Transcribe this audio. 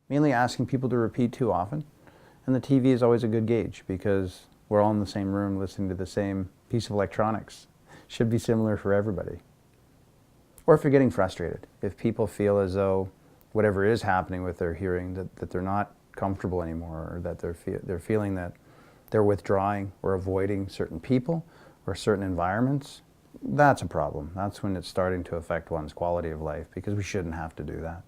Mainly asking people to repeat too often. And the TV is always a good gauge because we're all in the same room listening to the same piece of electronics. Should be similar for everybody. Or if you're getting frustrated, if people feel as though whatever is happening with their hearing, that they're not comfortable anymore, or that they're feeling that they're withdrawing or avoiding certain people or certain environments, that's a problem. That's when it's starting to affect one's quality of life, because we shouldn't have to do that.